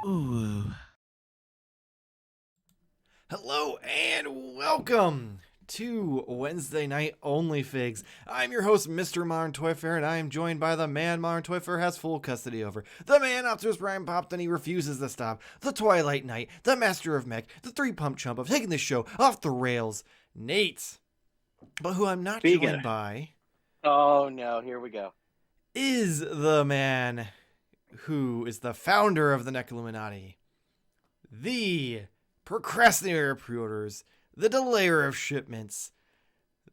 Ooh. Hello and welcome to Wednesday Night Onlyfigs. I'm your host, Mr. Modern Toy Fair, and I am joined by the man Modern Toy Fair has full custody over. The man Optimus Prime popped and he refuses to stop. The Twilight Knight, the Master of Mech, the three-pump chump of taking the show off the rails, Nate. But who I'm not Speaking joined of, by oh no, here we go. is the man who is the founder of the Neck Illuminati. The procrastinator of pre-orders, the delayer of shipments,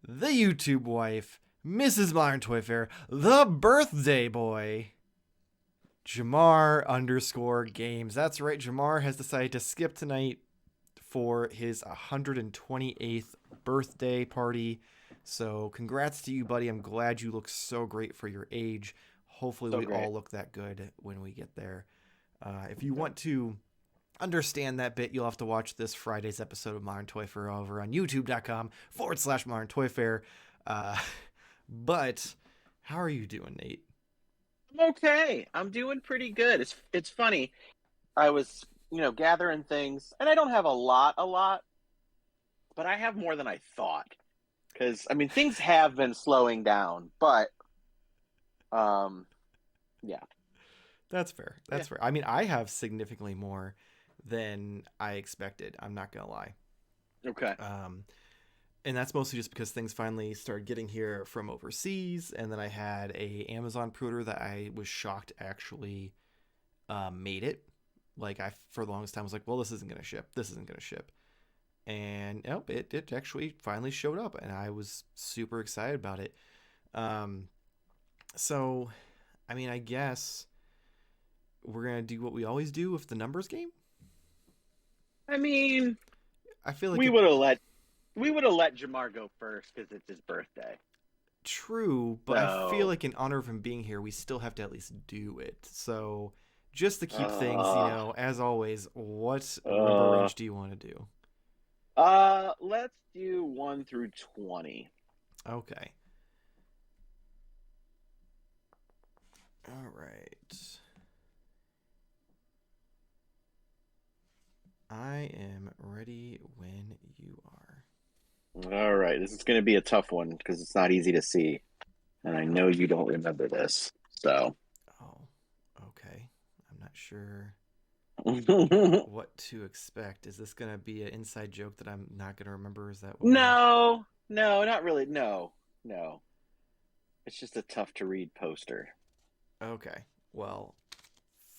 the YouTube wife, Mrs. Modern Toy Fair, the birthday boy, Jarmar_games. That's right, Jarmar has decided to skip tonight for his 128th birthday party. So congrats to you, buddy. I'm glad you look so great for your age. Hopefully we all look that good when we get there. If you want to understand that bit, you'll have to watch this Friday's episode of Modern Toy Fair over on youtube.com/Modern Toy Fair. But how are you doing, Nate? I'm okay. I'm doing pretty good. It's funny. I was, gathering things, and I don't have a lot, but I have more than I thought. Because things have been slowing down, but yeah. That's fair. That's fair. I mean, I have significantly more than I expected. I'm not gonna lie. Okay. And that's mostly just because things finally started getting here from overseas, and then I had a Amazon pre-order that I was shocked actually made it. Like for the longest time, was like, well, this isn't gonna ship. This isn't gonna ship. And nope, it actually finally showed up, and I was super excited about it. So, I mean, I guess we're gonna do what we always do with the numbers game. I mean, I feel like we would have let Jamar go first because it's his birthday. True, but I feel like in honor of him being here, we still have to at least do it. So, just to keep things, as always, what number range do you want to do? Let's do 1 through 20. Okay. All right. I am ready when you are. All right, this is going to be a tough one because it's not easy to see, and I know you don't remember this. So, oh, okay. I'm not sure no, what to expect. Is this gonna be an inside joke that I'm not gonna remember? Is that what no, not really. No. It's just a tough to read poster. Okay. Well,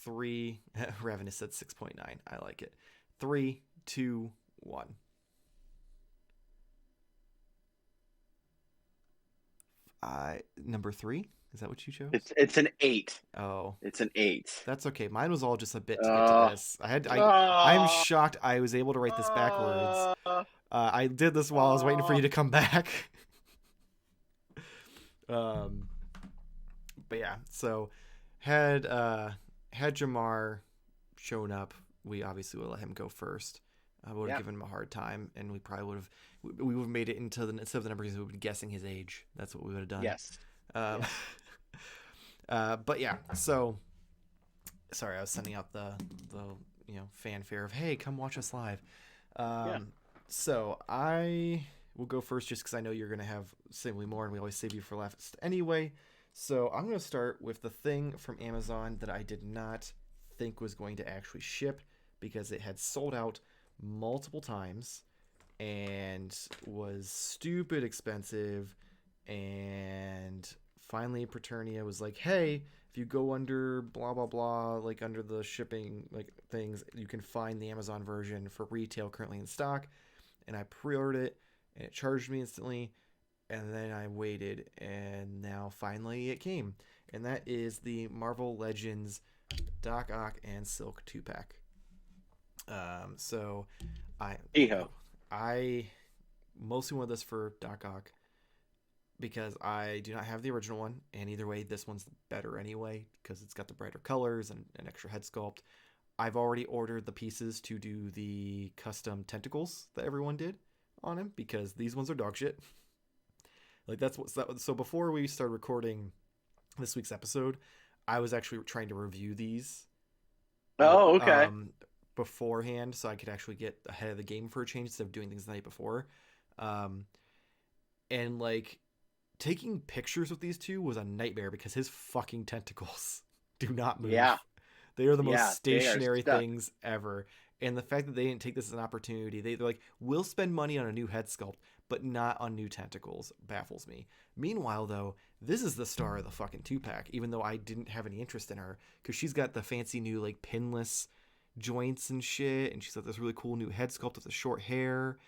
3. Ravenous said 6.9. I like it. 3, 2, 1. Number 3. Is that what you chose? It's an 8. Oh, It's an 8. that's okay. Mine was all just a bit to get to this. I'm shocked I was able to write this backwards. I did this while I was waiting for you to come back. But yeah, so had Jamar shown up, we obviously would let him go first. I would have given him a hard time, and we probably would have made it into the instead of the numbers, we would be guessing his age. That's what we would have done. Yes. But yeah, so sorry, I was sending out the fanfare of, hey, come watch us live. So I will go first just because I know you're gonna have significantly more, and we always save you for last anyway. So I'm gonna start with the thing from Amazon that I did not think was going to actually ship because it had sold out multiple times and was stupid expensive. And finally Paternia was like, hey, if you go under blah blah blah, like under the shipping like things, you can find the Amazon version for retail currently in stock. And I pre-ordered it, and it charged me instantly, and then I waited, and now finally it came. And that is the Marvel Legends Doc Ock and Silk 2-pack. So I mostly want this for Doc Ock because I do not have the original one, and either way, this one's better anyway because it's got the brighter colors and an extra head sculpt. I've already ordered the pieces to do the custom tentacles that everyone did on him because these ones are dog shit. Like that's what. So before we started recording this week's episode, I was actually trying to review these. Oh, okay. Beforehand, so I could actually get ahead of the game for a change instead of doing things the night before. Um, and like taking pictures with these two was a nightmare because his fucking tentacles do not move. Yeah. They are the most Yeah, they are stationary stuck. things ever. And the fact that they didn't take this as an opportunity, they're like, we'll spend money on a new head sculpt, but not on new tentacles, baffles me. Meanwhile, though, this is the star of the fucking 2-pack, even though I didn't have any interest in her, because she's got the fancy new, like, pinless joints and shit, and she's got this really cool new head sculpt with the short hair.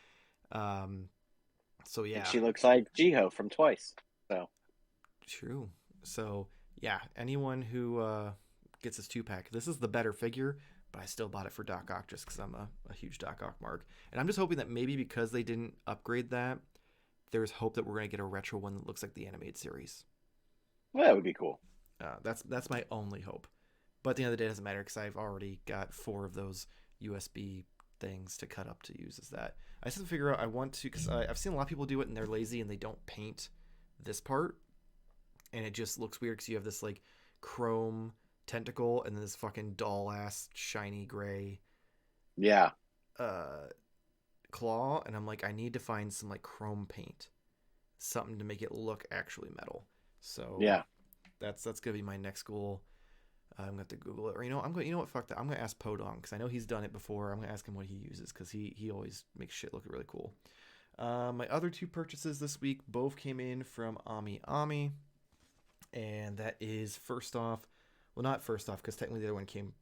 So, yeah. And she looks like Jiho from Twice. So True. So, yeah, anyone who gets this 2-pack, this is the better figure, but I still bought it for Doc Ock just because I'm a huge Doc Ock mark. And I'm just hoping that maybe because they didn't upgrade that, there's hope that we're going to get a retro one that looks like the animated series. well, that would be cool. That's my only hope. But at the end of the day, it doesn't matter because I've already got 4 of those USB things to cut up to use as that. I just have to figure out, I want to, because I've seen a lot of people do it and they're lazy and they don't paint this part. And it just looks weird because you have this like chrome tentacle and then this fucking doll ass shiny gray claw, and I'm like, I need to find some like chrome paint, something to make it look actually metal. So Yeah. that's gonna be my next goal. I'm gonna have to Google it, or you know what, fuck that. I'm gonna ask Podong because I know he's done it before. I'm gonna ask him what he uses because he always makes shit look really cool. My other 2 purchases this week both came in from Ami, and that is first off, well, not first off because technically the other one came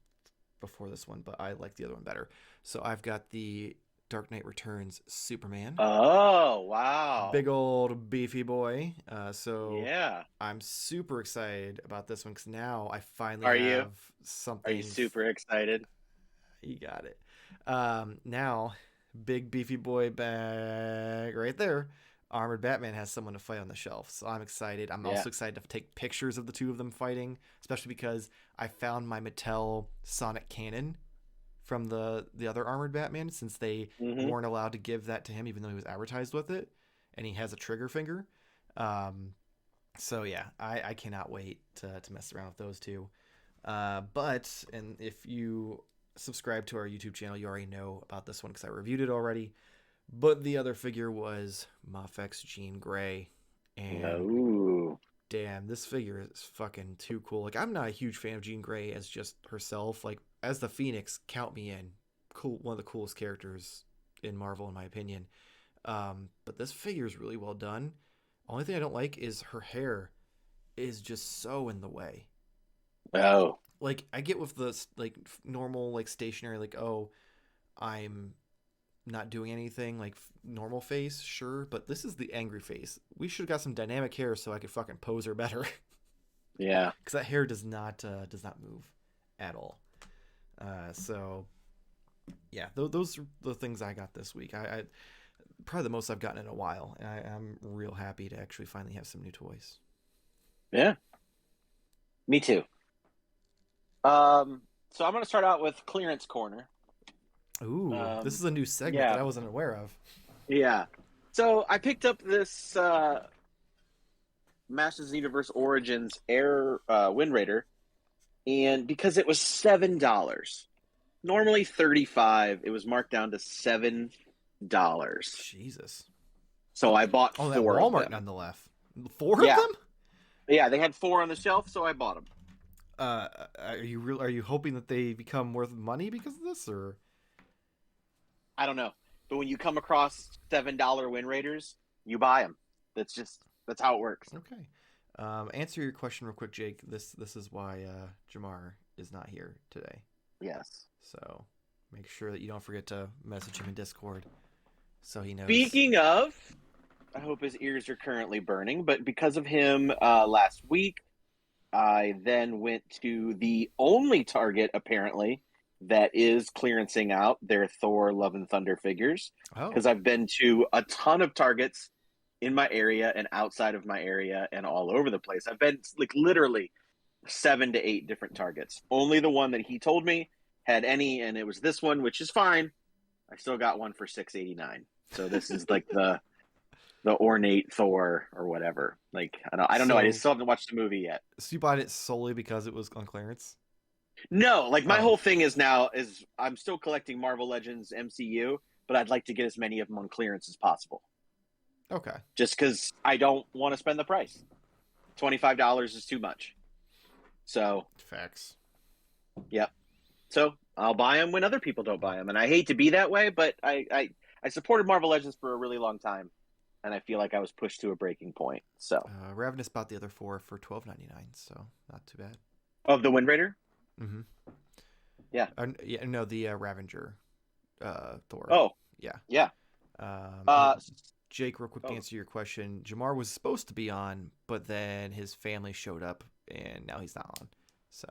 before this one, but I like the other one better. So I've got the Dark Knight Returns Superman. Oh, wow. Big old beefy boy. So yeah. I'm super excited about this one because now I finally have something. Are you super excited? You got it. Now, big beefy boy bag right there. Armored Batman has someone to fight on the shelf, so I'm excited. I'm also excited to take pictures of the 2 of them fighting, especially because I found my Mattel Sonic Cannon from the other Armored Batman, since they weren't allowed to give that to him even though he was advertised with it, and he has a trigger finger. So yeah, I cannot wait to mess around with those 2. But if you subscribe to our YouTube channel, you already know about this one because I reviewed it already. But the other figure was Mafex Jean Grey. And damn, this figure is fucking too cool. Like, I'm not a huge fan of Jean Grey as just herself. Like, as the Phoenix, count me in. Cool, one of the coolest characters in Marvel, in my opinion. But this figure is really well done. Only thing I don't like is her hair is just so in the way. Oh. Like, I get with the, like, normal, like, stationary, like, oh, I'm not doing anything, like normal face, sure, but this is the angry face. We should have got some dynamic hair so I could fucking pose her better. Yeah, because that hair does not move at all. So yeah, those are the things I got this week. I probably the most I've gotten in a while, and I'm real happy to actually finally have some new toys. Yeah, me too. So I'm going to start out with Clearance Corner. Ooh, this is a new segment that I wasn't aware of. Yeah. So I picked up this Masters Universe Origins Air Wind Raider, and because it was $7, normally $35, it was marked down to $7. Jesus. So I bought 4 that Walmart of them. Nonetheless. 4 of them? Yeah, they had 4 on the shelf, so I bought them. Are you hoping that they become worth money because of this, or? I don't know, but when you come across $7 Wind Raiders, you buy them. That's how it works. Okay. Answer your question real quick, Jake. This is why Jarmar is not here today. Yes. So make sure that you don't forget to message him in Discord, so he knows. Speaking of, I hope his ears are currently burning, but because of him, last week, I then went to the only Target apparently that is clearancing out their Thor Love and Thunder figures, because I've been to a ton of Targets in my area and outside of my area and all over the place. I've been like literally 7 to 8 different Targets. Only the one that he told me had any, and it was this one, which is fine. I still got one for $6.89. So this is like the ornate Thor or whatever. Like I don't know. I So, just still haven't watched the movie yet. so you bought it solely because it was on clearance? No, like my Oh, whole thing is now is I'm still collecting Marvel Legends MCU, but I'd like to get as many of them on clearance as possible. okay. Just because I don't want to spend the price. $25 is too much. So, Facts. yep. So I'll buy them when other people don't buy them, and I hate to be that way, but I supported Marvel Legends for a really long time, and I feel like I was pushed to a breaking point. So Ravenous bought the other 4 for $12.99, so not too bad. of the Wind Raider, Mm-hmm. yeah. Yeah, no, the Ravenger, Thor. Oh, Yeah. yeah. And Jake, real quick to Oh, answer your question, Jarmar was supposed to be on, but then his family showed up, and now he's not on. So,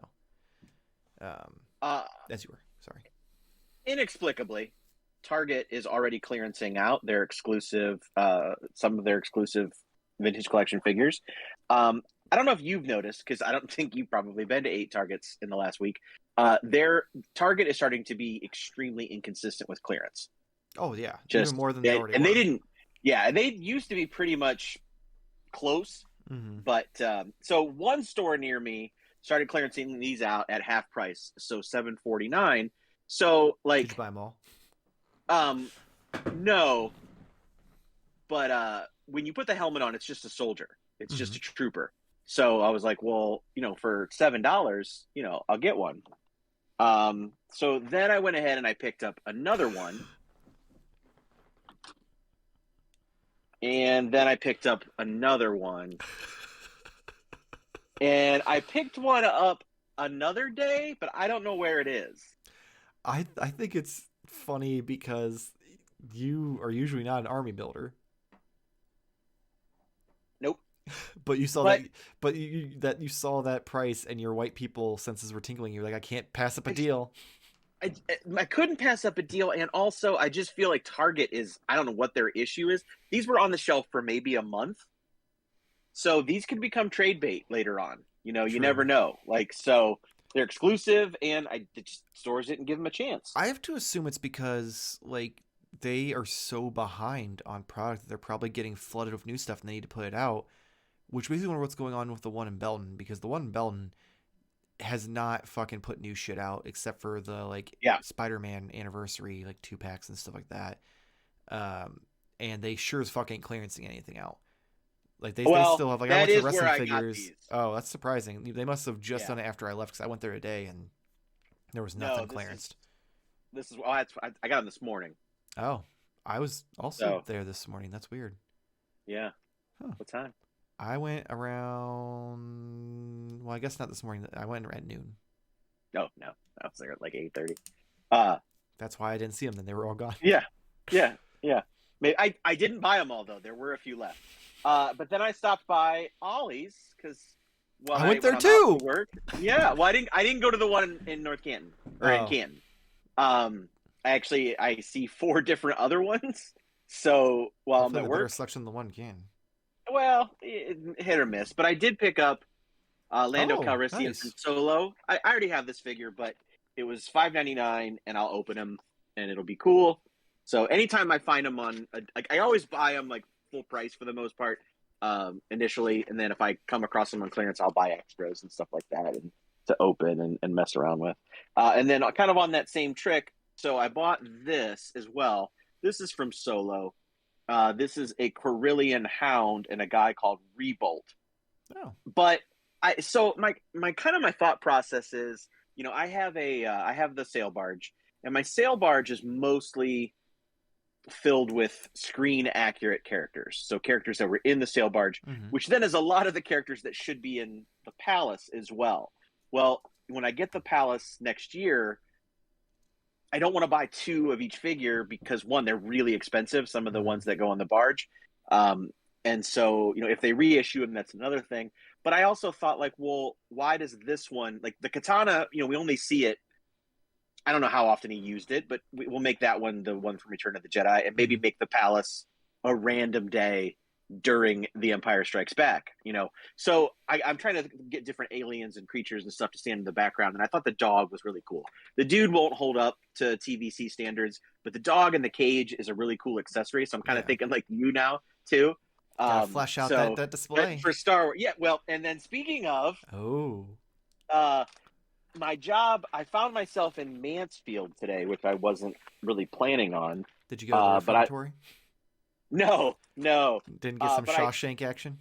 as you were, sorry. inexplicably, Target is already clearancing out their exclusive, some of their exclusive vintage collection figures. I don't know if you've noticed, because I don't think you've probably been to 8 Targets in the last week. Their Target is starting to be extremely inconsistent with clearance. Oh yeah, Just even more than they already and were. they didn't. Yeah, they used to be pretty much close, but so one store near me started clearancing these out at half price, so $7.49. So Did you like, buy them all? no, but when you put the helmet on, it's just a soldier. It's just a trooper. So I was like, well, for $7, I'll get one. So then I went ahead and I picked up another one. And then I picked up another one. And I picked one up another day, but I don't know where it is. I think it's funny because you are usually not an army builder. Nope. But you saw But you saw that price and your white people senses were tingling. You're like, I can't pass up a deal. I couldn't pass up a deal, and also I just feel like Target is, I don't know what their issue is. These were on the shelf for maybe a month, so these could become trade bait later on. You True. never know. Like, so they're exclusive, and stores didn't give them a chance. I have to assume it's because like they are so behind on product that they're probably getting flooded with new stuff and they need to put it out. Which makes me wonder what's going on with the one in Belton, because the one in Belton has not fucking put new shit out except for the Spider-Man anniversary 2-packs and stuff like that. And they sure as fuck ain't clearancing anything out. They still have I went to wrestling figures. Oh, that's surprising. They must have just done it after I left, because I went there today and there was nothing clearanced. This is I got them this morning. Oh, I was also there this morning. That's weird. Yeah. Huh. What time? I went around. Well, I guess not this morning. I went at noon. Oh no, I was there at 8:30. That's why I didn't see them. Then they were all gone. Yeah. Maybe I didn't buy them all though. There were a few left. But then I stopped by Ollie's because I went there too. Work. Yeah. Well, I didn't go to the one in North Canton or in Canton. I see 4 different other ones. So while I'm at work, better selection than the one can. Well, hit or miss. But I did pick up Lando Calrissian from Solo. I already have this figure, but it was $5.99, and I'll open him, and it'll be cool. So anytime I find them I always buy them full price for the most part initially, and then if I come across them on clearance, I'll buy extras and stuff like that and to open and mess around with. And then kind of on that same trick, so I bought this as well. This is from Solo. This is a Corellian Hound and a guy called Rebolt. Oh. But my thought process is, I have I have the sail barge, and my sail barge is mostly filled with screen accurate characters. So characters that were in the sail barge, which then is a lot of the characters that should be in the palace as well. Well, when I get the palace next year, I don't want to buy 2 of each figure because, one, they're really expensive, some of the ones that go on the barge. And so, if they reissue them, that's another thing. But I also thought, well, why does this one, the katana, we only see it. I don't know how often he used it, but we'll make that one the one from Return of the Jedi, and maybe make the palace a random day during The Empire Strikes Back, So I'm trying to get different aliens and creatures and stuff to stand in the background, and I thought the dog was really cool. The dude won't hold up to TVC standards, but the dog in the cage is a really cool accessory, so I'm kind of thinking like you now. too. Gotta flesh out that But display. for Star Wars, yeah. Well, and then speaking of, uh, my job, I found myself in Mansfield today, which I wasn't really planning on. Did you go to the reformatory? No. Didn't get some Shawshank action?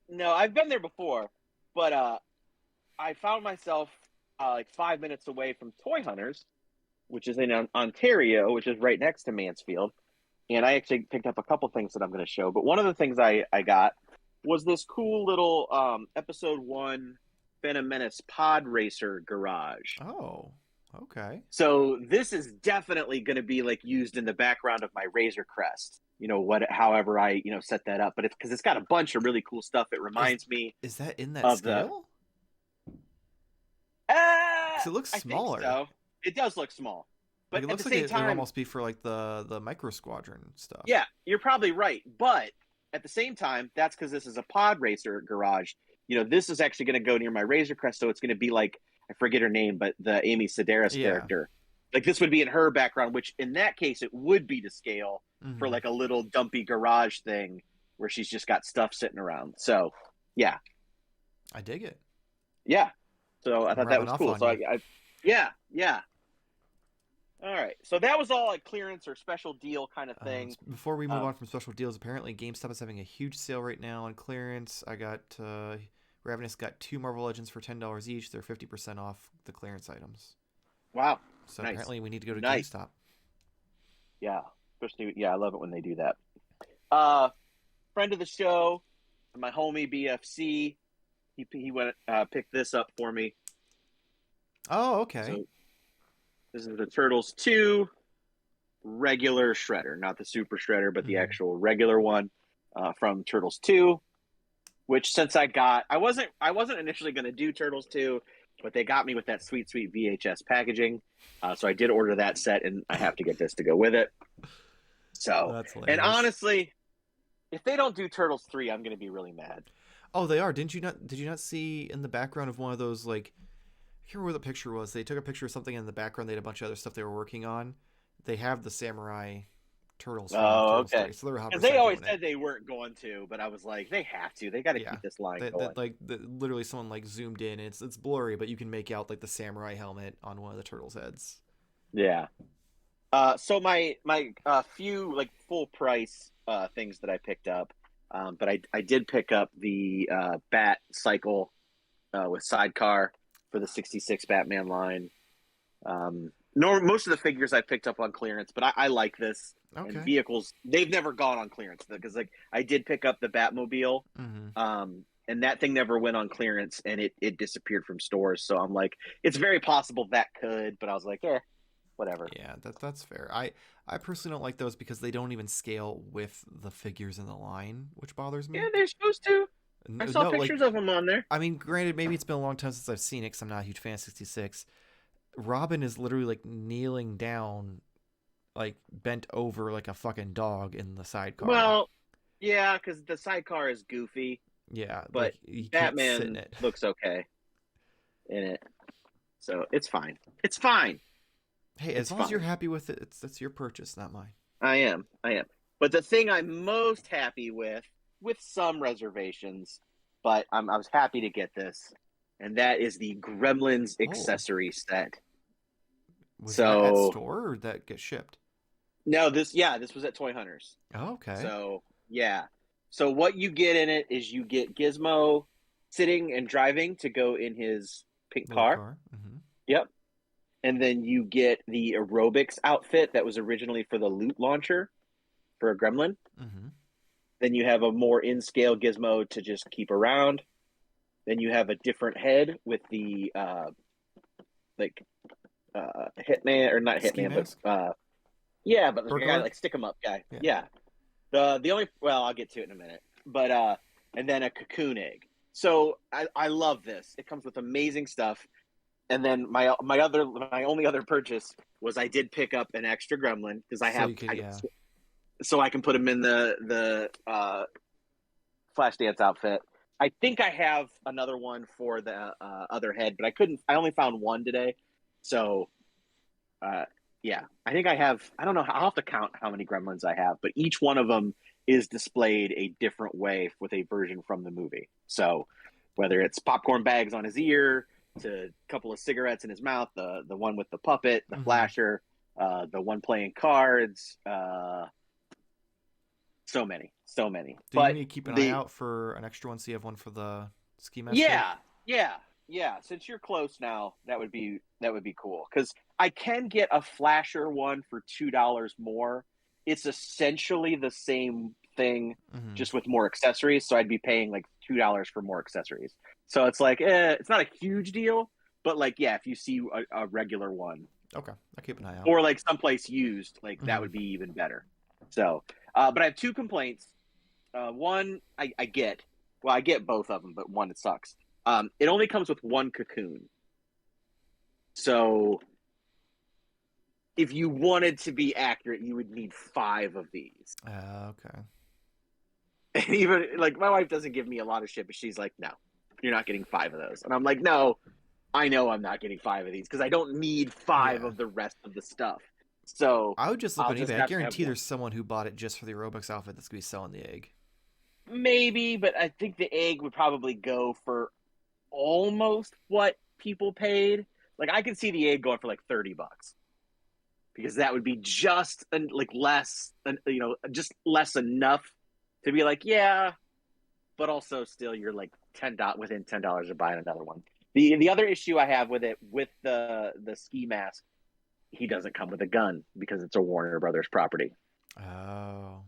No, I've been there before, but I found myself like 5 minutes away from Toy Hunters, which is in Ontario, which is right next to Mansfield. And I actually picked up a couple things that I'm going to show. But one of the things I got was this cool little Episode 1 Phantom Menace pod racer garage. Oh, okay. So this is definitely going to be like used in the background of my Razor Crest. However I set that up. But it's because it's got a bunch of really cool stuff. It reminds me. Is that in that scale? It looks smaller. I think so. It does look small. But it looks like it would almost be for like the Micro Squadron stuff. Yeah, you're probably right. But at the same time, that's because this is a pod racer garage. This is actually going to go near my Razor Crest, so it's going to be like, I forget her name, but the Amy Sedaris character. Like this would be in her background, which in that case it would be to scale for like a little dumpy garage thing where she's just got stuff sitting around. So, yeah. I dig it. Yeah. So I thought that was cool. So yeah. All right. So that was all like clearance or special deal kind of thing. Before we move on from special deals, apparently GameStop is having a huge sale right now on clearance. I got Ravenous got 2 Marvel Legends for $10 each. They're 50% off the clearance items. Wow. So apparently we need to go to GameStop. Yeah. Especially, I love it when they do that. Friend of the show, my homie BFC, he went picked this up for me. Oh, okay. So this is the Turtles 2 regular Shredder, not the Super Shredder, but the actual regular one from Turtles 2. Which since I wasn't initially going to do Turtles 2, but they got me with that sweet VHS packaging, so I did order that set, and I have to get this to go with it. So, that's hilarious. And honestly, if they don't do Turtles 3, I'm going to be really mad. Oh, they are. Did you not see in the background of one of those, like, I can't remember what the picture was. They took a picture of something in the background. They had a bunch of other stuff they were working on. They have the Samurai Turtles. Oh, okay. So they're because they always said they weren't going to, but I was like, they have to. They got to keep this line going. Literally, someone like zoomed in. It's blurry, but you can make out like the samurai helmet on one of the turtles' heads. Yeah. So my few like full price things that I picked up, but I did pick up the Bat Cycle with Sidecar for the 66 Batman line. Most of the figures I picked up on clearance, but I like this. Okay. And vehicles, they've never gone on clearance because like I did pick up the Batmobile, and that thing never went on clearance, and it disappeared from stores. So I'm like, it's very possible that could, but I was like, whatever. Yeah, that's fair. I personally don't like those because they don't even scale with the figures in the line, which bothers me. Yeah, they're supposed to. I saw pictures of them on there. I mean, granted, maybe it's been a long time since I've seen it because I'm not a huge fan of 66. Robin is literally like kneeling down, like bent over like a fucking dog in the sidecar. Well, yeah, because the sidecar is goofy. Yeah, but like, Batman looks okay in it, so it's fine. It's fine. Hey, as long as you're happy with it, that's your purchase, not mine. I am. But the thing I'm most happy with some reservations, but I was happy to get this, and that is the Gremlins accessory set. Was that at store or did that get shipped? No, this was at Toy Hunters. Oh, okay. So, yeah. So what you get in it is you get Gizmo sitting and driving to go in his pink car. Mm-hmm. Yep. And then you get the aerobics outfit that was originally for the loot launcher for a Gremlin. Mm-hmm. Then you have a more in-scale Gizmo to just keep around. Then you have a different head with the Hitman, or not Hitman, but the guy like stick 'em up guy. Yeah. The only I'll get to it in a minute. But and then a cocoon egg. So I love this. It comes with amazing stuff. And then my only other purchase was I did pick up an extra Gremlin because I have so I can put him in the Flashdance outfit. I think I have another one for the other head, but I only found one today. So, I think I have, I don't know, I'll have to count how many Gremlins I have, but each one of them is displayed a different way with a version from the movie. So whether it's popcorn bags on his ear to a couple of cigarettes in his mouth, the one with the puppet, the flasher, the one playing cards, so many. Do you need to keep an eye out for an extra one so you have one for the ski mask? Yeah. Since you're close now, that would be cool. Because I can get a flasher one for $2 more. It's essentially the same thing, just with more accessories. So I'd be paying like $2 for more accessories. So it's like, it's not a huge deal, but like, yeah, if you see a regular one, okay, I'll keep an eye out. Or like someplace used, like that would be even better. So, but I have two complaints. One, I get. Well, I get both of them, but one, it sucks. It only comes with one cocoon. So if you wanted to be accurate, you would need 5 of these. Okay. And even like my wife doesn't give me a lot of shit, but she's like, no, you're not getting 5 of those. And I'm like, no, I know I'm not getting 5 of these because I don't need 5 of the rest of the stuff. So I would just look on eBay. I guarantee there's someone who bought it just for the aerobics outfit that's gonna be selling the egg. Maybe, but I think the egg would probably go for almost what people paid. Like I could see the egg going for like $30 because that would be just like less, just less enough to be like, yeah, but also still you're like within $10 of buying another one. The other issue I have with it, with the ski mask, he doesn't come with a gun because it's a Warner Brothers property. Oh.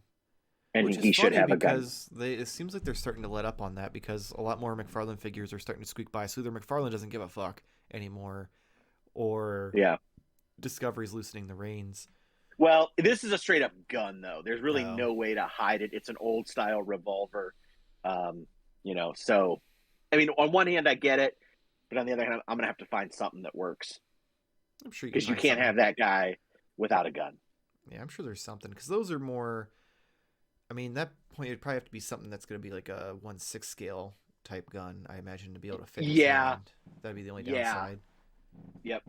And he should have a gun. Because it seems like they're starting to let up on that because a lot more McFarlane figures are starting to squeak by. So either McFarlane doesn't give a fuck anymore, or Discovery's loosening the reins. Well, this is a straight up gun, though. There's really no way to hide it. It's an old style revolver. So, I mean, on one hand, I get it. But on the other hand, I'm going to have to find something that works. I'm sure because you can't have that guy without a gun. Yeah, I'm sure there's something. Because those are more... I mean, that point, it'd probably have to be something that's going to be like a 1/6 scale type gun, I imagine, to be able to fit. That'd be the only downside. Yep.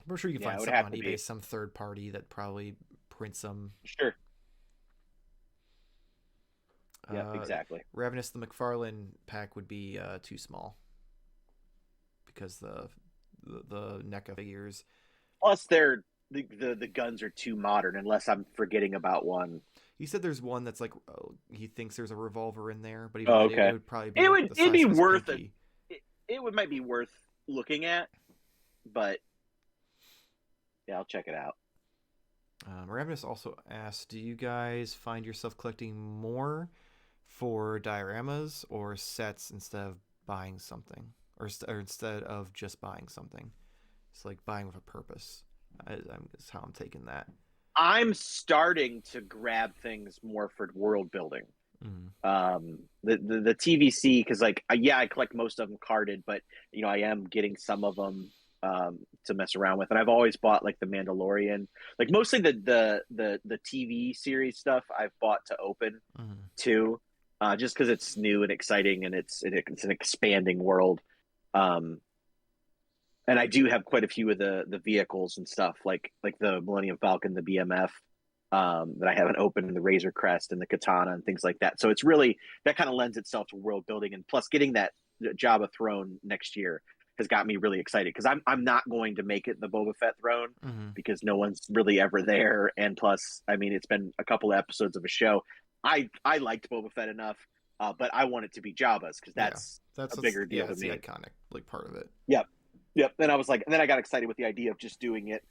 I'm sure you can find something on eBay, some third party that probably prints them. Sure. Yeah, exactly. Ravenous, the McFarlane pack would be too small because the NECA figures. Plus, the guns are too modern, unless I'm forgetting about one. He said there's one that's like he thinks there's a revolver in there, but even it would probably be it'd be worth it. It might be worth looking at, but yeah, I'll check it out. Ravenous also asked, do you guys find yourself collecting more for dioramas or sets instead of buying something, or instead of just buying something? It's like buying with a purpose. Is how I'm taking that. I'm starting to grab things more for world building. The TVC, because I collect most of them carded, but I am getting some of them to mess around with, and I've always bought like the Mandalorian, like mostly the TV series stuff I've bought to open too, just because it's new and exciting and it's an expanding world. And I do have quite a few of the vehicles and stuff, like the Millennium Falcon, the BMF, that I haven't opened, the Razor Crest and the Katana and things like that. So it's really, that kind of lends itself to world building. And plus getting that Jabba throne next year has got me really excited, because I'm not going to make it the Boba Fett throne because no one's really ever there. And plus, I mean, it's been a couple of episodes of a show. I liked Boba Fett enough, but I want it to be Jabba's, because that's a bigger deal to me. The iconic like part of it. Yep. Then I got excited with the idea of just doing it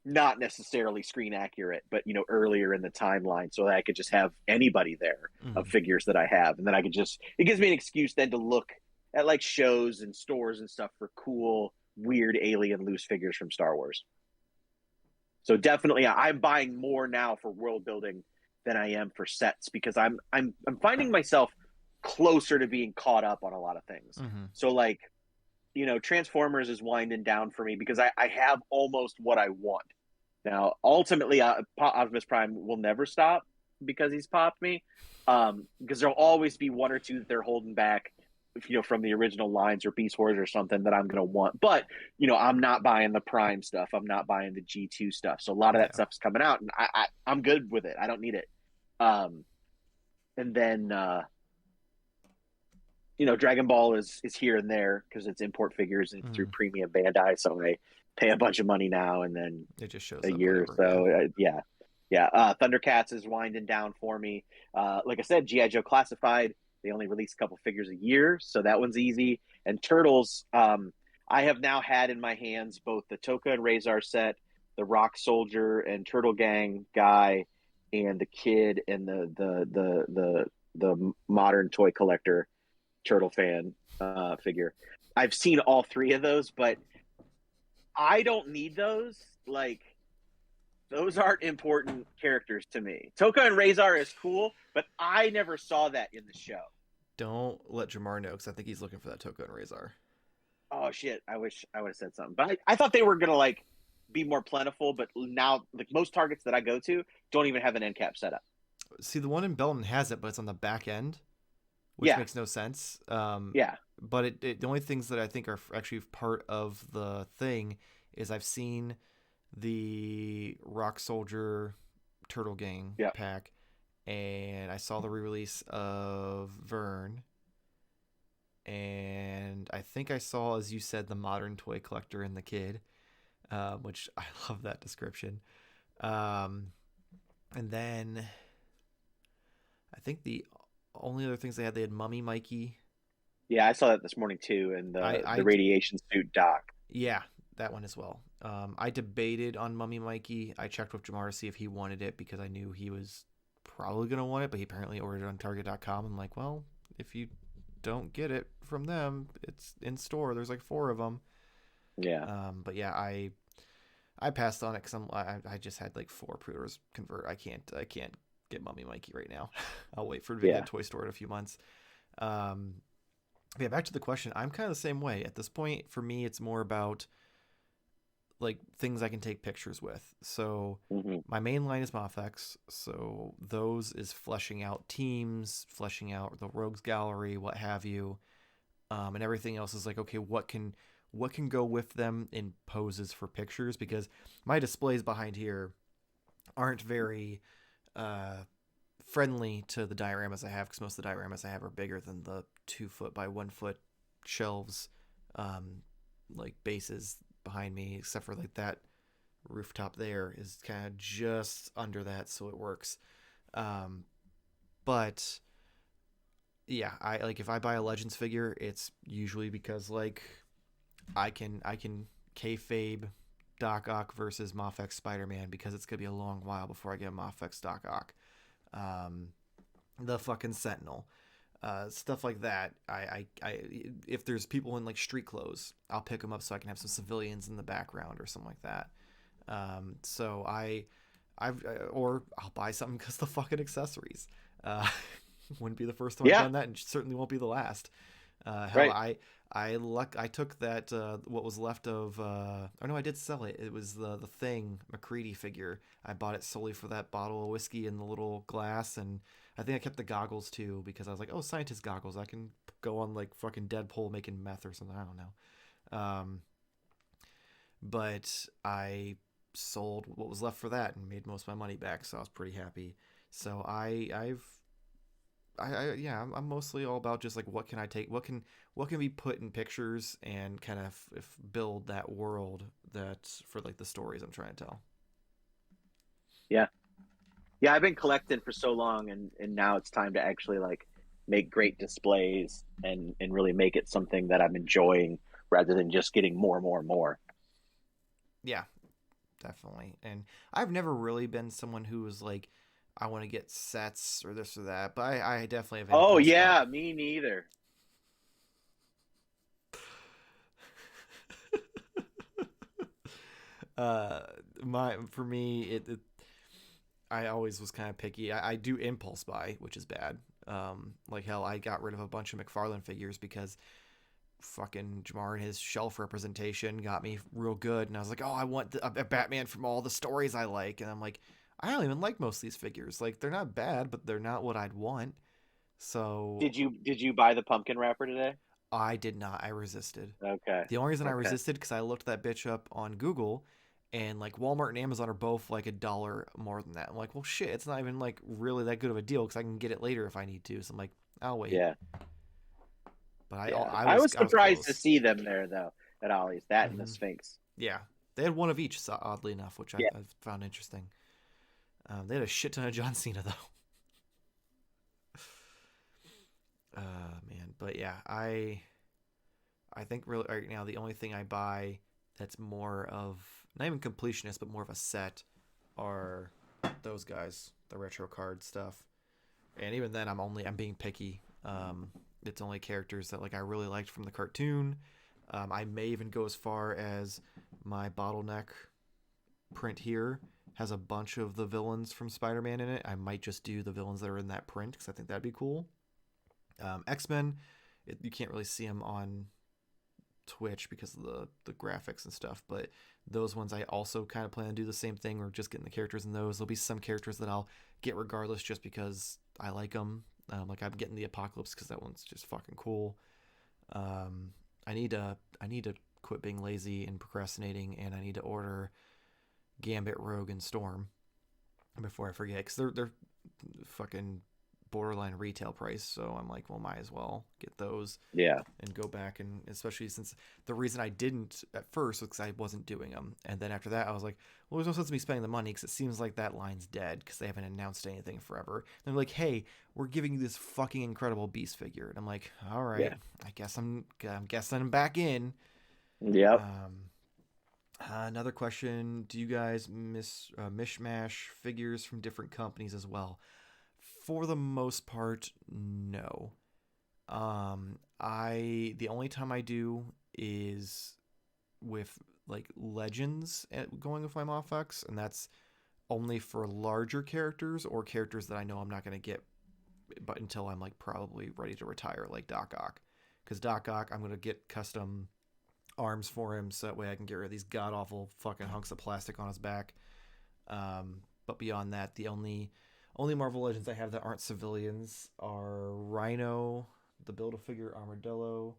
not necessarily screen accurate, but earlier in the timeline, so that I could just have anybody there of figures that I have, and then it gives me an excuse then to look at like shows and stores and stuff for cool, weird alien loose figures from Star Wars. So definitely, I'm buying more now for world building than I am for sets, because I'm finding myself closer to being caught up on a lot of things. So like, Transformers is winding down for me because I have almost what I want. Now, ultimately, Optimus Prime will never stop because he's popped me, because there'll always be one or two that they're holding back, from the original lines, or Beast Wars or something that I'm going to want. But, I'm not buying the Prime stuff. I'm not buying the G2 stuff. So a lot of that stuff's coming out, and I'm good with it. I don't need it. and then Dragon Ball is here and there because it's import figures and it's through premium Bandai, so I pay a bunch of money now, and then It just shows a up year or whenever. so. Yeah. Thundercats is winding down for me. Like I said, GI Joe Classified. They only release a couple figures a year, so that one's easy. And Turtles, I have now had in my hands both the Toka and Razor set, the Rock Soldier and Turtle Gang guy, and the Kid and the modern toy collector Turtle fan figure. I've seen all three of those, but I don't need those. Like, those aren't important characters to me. Toka and Razor is cool, but I never saw that in the show. Don't let Jarmar know because I think he's looking for that Toka and Razor. Oh shit! I wish I would have said something, but I thought they were gonna like be more plentiful. But now, like most targets that I go to, don't even have an end cap set up. See, the one in Belton has it, but it's on the back end, which Yeah, makes no sense. yeah, But the only things that I think are actually part of the thing is I've seen the Rock Soldier Turtle Gang yeah. pack, and I saw the re-release of Vern, and I think I saw, as you said, the Modern Toy Collector and the Kid, which I love that description. Um, and then I think the only other things they had Mummy Mikey. Yeah, I saw that this morning too, and the I radiation suit Doc. Yeah, that one as well. I debated on Mummy Mikey. I checked with Jamar to see if he wanted it because I knew he was probably going to want it, but he apparently ordered it on Target.com. I'm like, well, if you don't get it from them, it's in store. There's like 4 of them. Yeah, But yeah, I passed on it because I just had like 4 pre-orders convert. I can't get Mummy Mikey right now. I'll wait for Vintage yeah, Toy Store in a few months. Um, yeah, back to the question. I'm kind of the same way. At this point, for me, it's more about like things I can take pictures with. So my main line is Mafex. So those is fleshing out teams, fleshing out the rogues gallery, what have you. And everything else is like, okay, what can go with them in poses for pictures? Because my displays behind here aren't very friendly to the dioramas I have, because most of the dioramas I have are bigger than the 2 foot by 1 foot shelves, like bases behind me, except for like that rooftop there is kind of just under that, so it works. But yeah, I like if I buy a Legends figure, it's usually because like I can kayfabe Doc Ock versus Mafex Spider-Man, because it's gonna be a long while before I get a Mafex Doc Ock. The fucking Sentinel, stuff like that. If there's people in like street clothes, I'll pick them up so I can have some civilians in the background or something like that. So or I'll buy something because the fucking accessories. Uh, wouldn't be the first time I've yeah. done that, and certainly won't be the last. Hell, Right. I took that what was left of oh no, I did sell it. It was the thing McCready figure. I bought it solely for that bottle of whiskey in the little glass, and I think I kept the goggles too because I was like, oh, scientist goggles. I can go on like fucking Deadpool making meth or something. I don't know. But I sold what was left for that and made most of my money back, so I was pretty happy. So yeah, I'm mostly all about just like what can I take, what can be put in pictures and kind of if build that world that for like the stories I'm trying to tell. Yeah. Yeah, I've been collecting for so long, and now it's time to actually like make great displays and really make it something that I'm enjoying rather than just getting more and more and more. Yeah, definitely. And I've never really been someone who was like, I want to get sets or this or that, but I definitely have Oh impulse buy. yeah, me neither. uh, my for me it I always was kind of picky. I do impulse buy, which is bad. Like hell, I got rid of a bunch of McFarlane figures because fucking Jamar and his shelf representation got me real good, and I was like, oh, I want a Batman from all the stories I like, and I'm like, I don't even like most of these figures. Like they're not bad, but they're not what I'd want. So Did you buy the pumpkin wrapper today? I did not. I resisted. Okay. The only reason I Okay. resisted because I looked that bitch up on Google, And like Walmart and Amazon are both like $1 more than that. I'm like, well, shit, it's not even like really that good of a deal because I can get it later if I need to. So I'm like, I'll wait. Yeah. But Yeah. I I was was surprised to close. see them there though at Ollie's. That and the Hmm. Sphinx. Yeah, they had one of each, so oddly enough, which Yeah. I found interesting. They had a shit ton of John Cena though. Man, but yeah, I think really right now the only thing I buy that's more of not even completionist but more of a set are those guys, the retro card stuff. And even then I'm being picky. It's only characters that like I really liked from the cartoon. I may even go as far as my bottleneck print here has a bunch of the villains from Spider-Man in it. I might just do the villains that are in that print because I think that'd be cool. X-Men, you can't really see them on Twitch because of the graphics and stuff, but those ones I also kind of plan to do the same thing. Or just getting the characters in those. There'll be some characters that I'll get regardless just because I like them. Like I'm getting the Apocalypse because that one's just fucking cool. I need to quit being lazy and procrastinating, and I need to order Gambit, Rogue, and Storm before I forget because they're fucking borderline retail price. So I'm like, well, might as well get those. Yeah. And go back, and especially since the reason I didn't at first was because I wasn't doing them, and then after that I was like, well, there's no sense in me spending the money because it seems like that line's dead because they haven't announced anything forever. And they're like, hey, we're giving you this fucking incredible Beast figure, and I'm like, all right, Yeah. I guess I'm guessing I'm back in. Yep. Another question: do you guys mishmash figures from different companies as well? For the most part, no. The only time I do is with like Legends going with my Mafex, and that's only for larger characters or characters that I know I'm not going to get but until I'm like probably ready to retire, like Doc Ock. Because Doc Ock, I'm going to get custom arms for him so that way I can get rid of these god awful fucking hunks of plastic on his back. But beyond that, the only Marvel Legends I have that aren't civilians are Rhino, the Build-A-Figure Armadillo.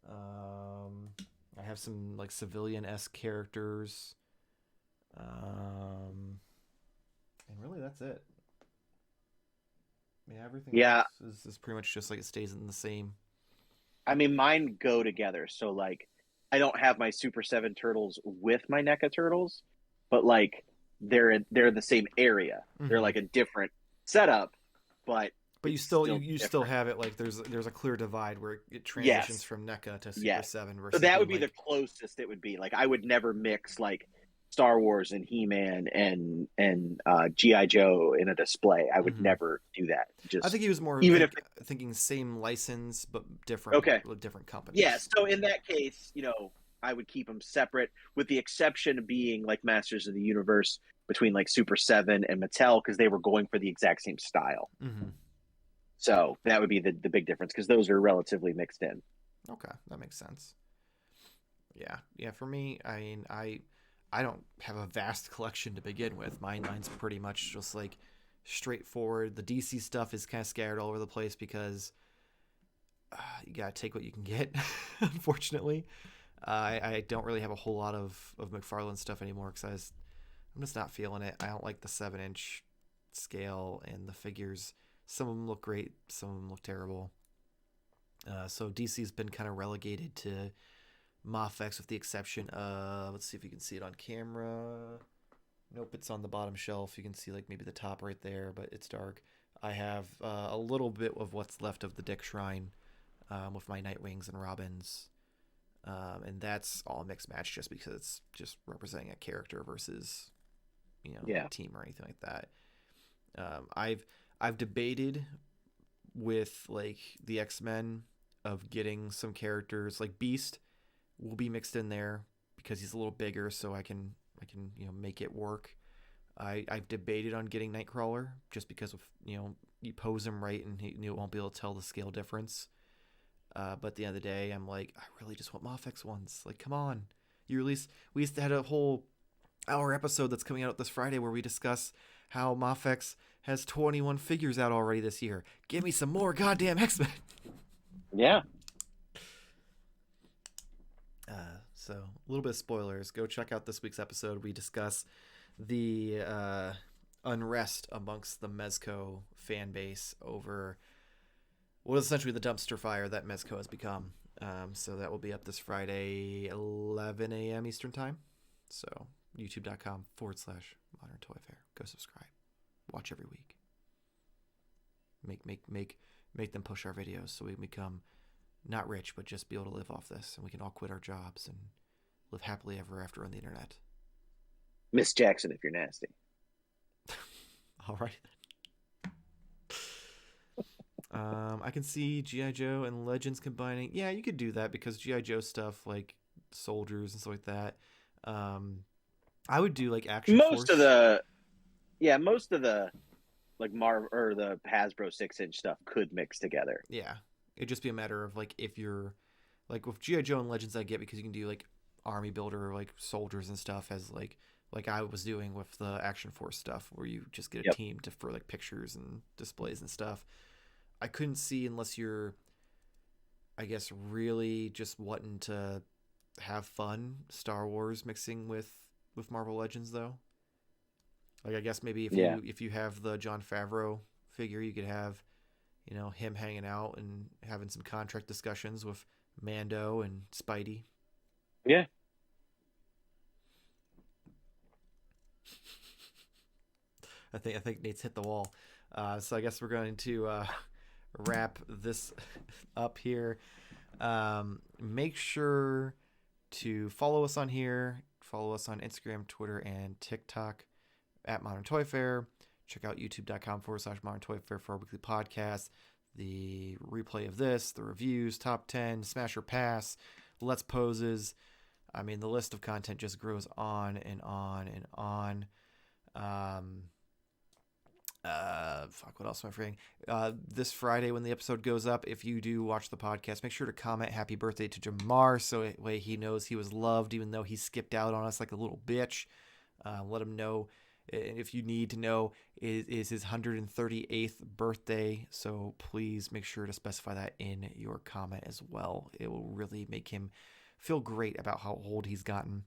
I have some like civilian-esque characters. And really that's it. Yeah, everything Yeah. else is pretty much just like it stays in the same. I mean, mine go together. So like, I don't have my Super 7 turtles with my NECA turtles, but like they're the same area. They're Mm-hmm. like a different setup, but But it's you still still different. have it like there's a clear divide where it transitions Yes. from NECA to Super Yes. 7 So versus that would being be the like closest it would be. Like I would never mix like Star Wars and He-Man and GI Joe in a display. I would mm-hmm. never do that. I Just think he was more even if thinking same license but okay, different yeah. companies. So in that case, I would keep them separate, with the exception being like Masters of the Universe between like Super 7 and Mattel because they were going for the exact same style. Mm-hmm. So that would be the big difference because those are relatively mixed in. Okay, that makes sense. Yeah. For me, I mean, I don't have a vast collection to begin with. Mine's pretty much just like straightforward. The DC stuff is kind of scattered all over the place because you gotta take what you can get. Unfortunately, I don't really have a whole lot of McFarlane stuff anymore because I'm just not feeling it. I don't like the 7-inch scale and the figures. Some of them look great, some of them look terrible. So DC's been kind of relegated to Mafex with the exception of, let's see if you can see it on camera. Nope, it's on the bottom shelf. You can see like maybe the top right there, but it's dark. I have a little bit of what's left of the Dick Shrine with my Nightwings and Robins. And that's all mixed match just because it's just representing a character versus, Yeah. a team or anything like that. I've debated with like the X-Men of getting some characters like Beast will be mixed in there because he's a little bigger, so I can make it work. I've debated on getting Nightcrawler just because of you pose him right and he won't be able to tell the scale difference. But at the end of the day, I'm like, I really just want Mafex ones. Like, come on, we used to had a whole hour episode that's coming out this Friday where we discuss how Mafex has 21 figures out already this year. Give me some more goddamn X-Men. Yeah. So a little bit of spoilers. Go check out this week's episode. We discuss the unrest amongst the Mezco fan base over what is essentially the dumpster fire that Mezco has become. So that will be up this Friday, 11 a.m. Eastern time. So youtube.com/Modern Toy Fair. Go subscribe. Watch every week. Make them push our videos so we become not rich, but just be able to live off this, and we can all quit our jobs and live happily ever after on the internet. Miss Jackson, if you're nasty. All right. I can see G.I. Joe and Legends combining. Yeah, you could do that because G.I. Joe stuff like soldiers and stuff like that. I would do like Action Force. Most of the like Marvel or the Hasbro 6-inch stuff could mix together. Yeah, it'd just be a matter of like if you're like with G.I. Joe and Legends, I get because you can do like army builder like soldiers and stuff as like I was doing with the Action Force stuff where you just get a team for like pictures and displays and stuff. I couldn't see unless you're, I guess, really just wanting to have fun Star Wars mixing with Marvel Legends though. Like I guess maybe if you have the Jon Favreau figure, you could have, you know, him hanging out and having some contract discussions with Mando and Spidey. Yeah. I think Nate's hit the wall. So I guess we're going to wrap this up here. Make sure to follow us on here. Follow us on Instagram, Twitter, and TikTok at Modern Toy Fair. Check out youtube.com/Modern Toy Fair for our weekly podcast. The replay of this, the reviews, top 10, Smash or Pass, Let's Poses. I mean, the list of content just grows on and on and on. What else am I forgetting? This Friday when the episode goes up, if you do watch the podcast, make sure to comment happy birthday to Jarmar so that way he knows he was loved even though he skipped out on us like a little bitch. Let him know. If you need to know, is his 138th birthday, so please make sure to specify that in your comment as well. It will really make him feel great about how old he's gotten.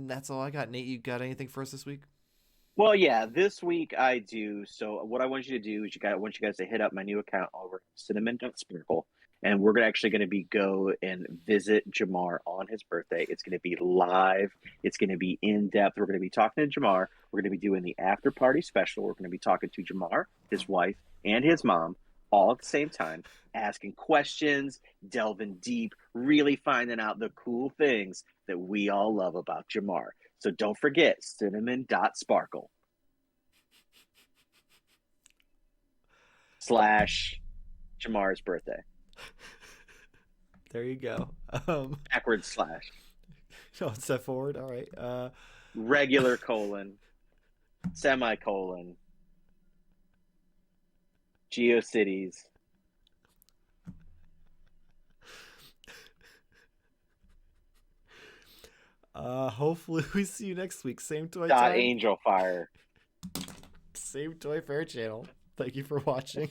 That's all I got. Nate, you got anything for us this week? Well, yeah, this week I do. So what I want you to do is I want you guys to hit up my new account over cinnamon.sparkle. And we're actually going to go and visit Jarmar on his birthday. It's going to be live. It's going to be in depth. We're going to be talking to Jarmar. We're going to be doing the after party special. We're going to be talking to Jarmar, his wife, and his mom all at the same time, asking questions, delving deep, really finding out the cool things that we all love about Jarmar. So don't forget cinnamon.sparkle / Jamar's birthday. There you go. Backwards slash. No, step forward. All right. Regular colon, semicolon, GeoCities. Hopefully we see you next week. Same toy Dot time. Angel Fire. Same Toy Fair channel. Thank you for watching.